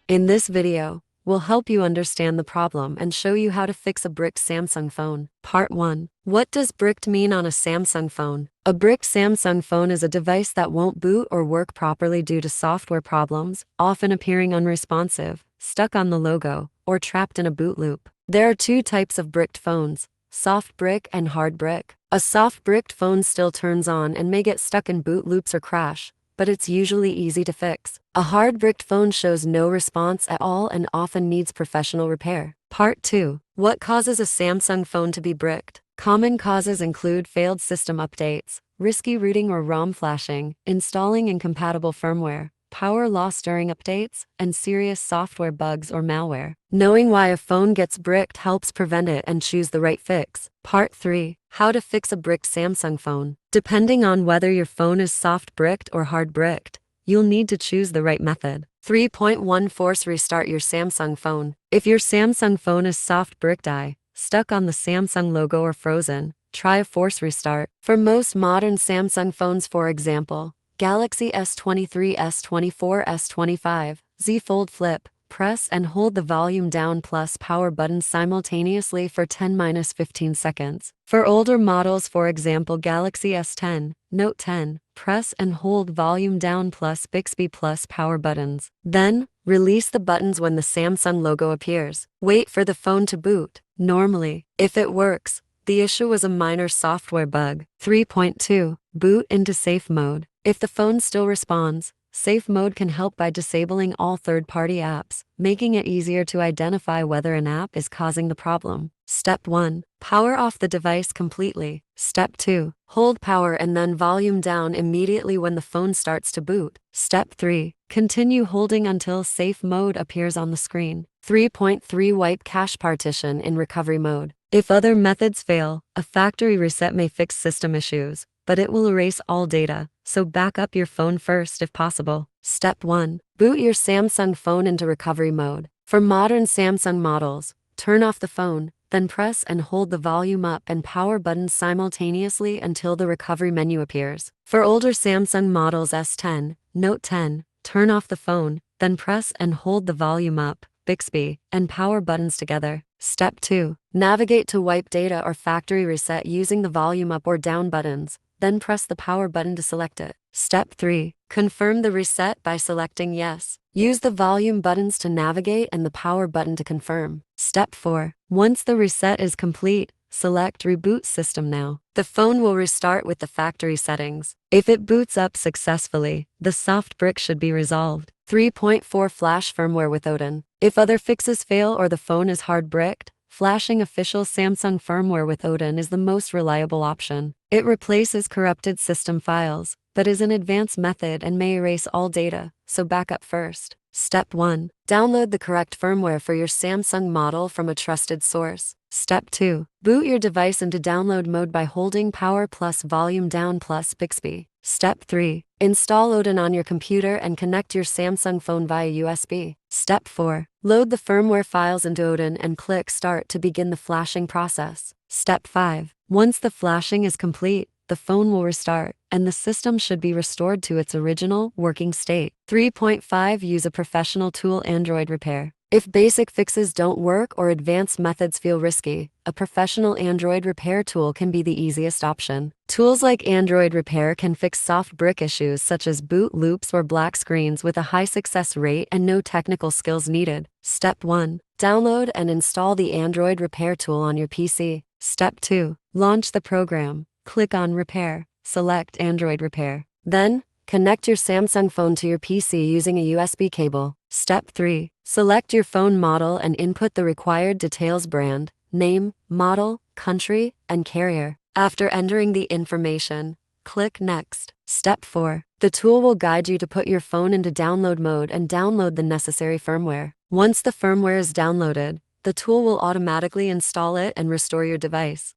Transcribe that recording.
In this video, we'll help you understand the problem and show you how to fix a bricked Samsung phone. Part 1. What does bricked mean on a Samsung phone? A bricked Samsung phone is a device that won't boot or work properly due to software problems, often appearing unresponsive, stuck on the logo, or trapped in a boot loop. There are two types of bricked phones: soft brick and hard brick. A soft bricked phone still turns on and may get stuck in boot loops or crash, but it's usually easy to fix. A hard bricked phone shows no response at all and often needs professional repair. Part 2. What causes a Samsung phone to be bricked? Common causes include failed system updates, risky rooting or ROM flashing, installing incompatible firmware, power loss during updates, and serious software bugs or malware. Knowing why a phone gets bricked helps prevent it and choose the right fix. Part 3. How to fix a bricked Samsung phone. Depending on whether your phone is soft bricked or hard bricked, you'll need to choose the right method. 3.1 Force restart your Samsung phone. If your Samsung phone is soft bricked, stuck on the Samsung logo or frozen, try a force restart. For most modern Samsung phones, for example, Galaxy S23, S24, S25, Z Fold Flip, press and hold the volume down plus power buttons simultaneously for 10-15 seconds. For older models, for example Galaxy S10, Note 10, press and hold volume down plus Bixby plus power buttons. Then, release the buttons when the Samsung logo appears. Wait for the phone to boot. Normally, if it works, the issue was a minor software bug. 3.2. Boot into safe mode. If the phone still responds, safe mode can help by disabling all third-party apps, making it easier to identify whether an app is causing the problem. Step 1. Power off the device completely. Step 2. Hold power and then volume down immediately when the phone starts to boot. Step 3. Continue holding until safe mode appears on the screen. 3.3 Wipe cache partition in recovery mode. If other methods fail, a factory reset may fix system issues, but it will erase all data, so back up your phone first if possible. Step 1. Boot your Samsung phone into recovery mode. For modern Samsung models, turn off the phone, then press and hold the volume up and power buttons simultaneously until the recovery menu appears. For older Samsung models S10, Note 10, turn off the phone, then press and hold the volume up, Bixby, and power buttons together. Step 2. Navigate to wipe data or factory reset using the volume up or down buttons, then press the power button to select it. Step 3. Confirm the reset by selecting yes. Use the volume buttons to navigate and the power button to confirm. Step 4. Once the reset is complete, select Reboot System Now. The phone will restart with the factory settings. If it boots up successfully, the soft brick should be resolved. 3.4 Flash Firmware with Odin. If other fixes fail or the phone is hard bricked, flashing official Samsung firmware with Odin is the most reliable option. It replaces corrupted system files, but is an advanced method and may erase all data, so back up first. Step 1. Download the correct firmware for your Samsung model from a trusted source. Step 2. Boot your device into download mode by holding power plus volume down plus Bixby. Step 3. Install Odin on your computer and connect your Samsung phone via USB. Step 4. Load the firmware files into Odin and click Start to begin the flashing process. Step 5. Once the flashing is complete, the phone will restart, and the system should be restored to its original, working state. 3.5 Use a professional tool. Android repair. If basic fixes don't work or advanced methods feel risky, a professional Android repair tool can be the easiest option. Tools like Android Repair can fix soft brick issues such as boot loops or black screens with a high success rate and no technical skills needed. Step 1. Download and install the Android Repair tool on your PC. Step 2. Launch the program. Click on Repair. Select Android Repair. Then, connect your Samsung phone to your PC using a USB cable. Step 3. Select your phone model and input the required details: brand, name, model, country, and carrier. After entering the information, click Next. Step 4. The tool will guide you to put your phone into download mode and download the necessary firmware. Once the firmware is downloaded, the tool will automatically install it and restore your device.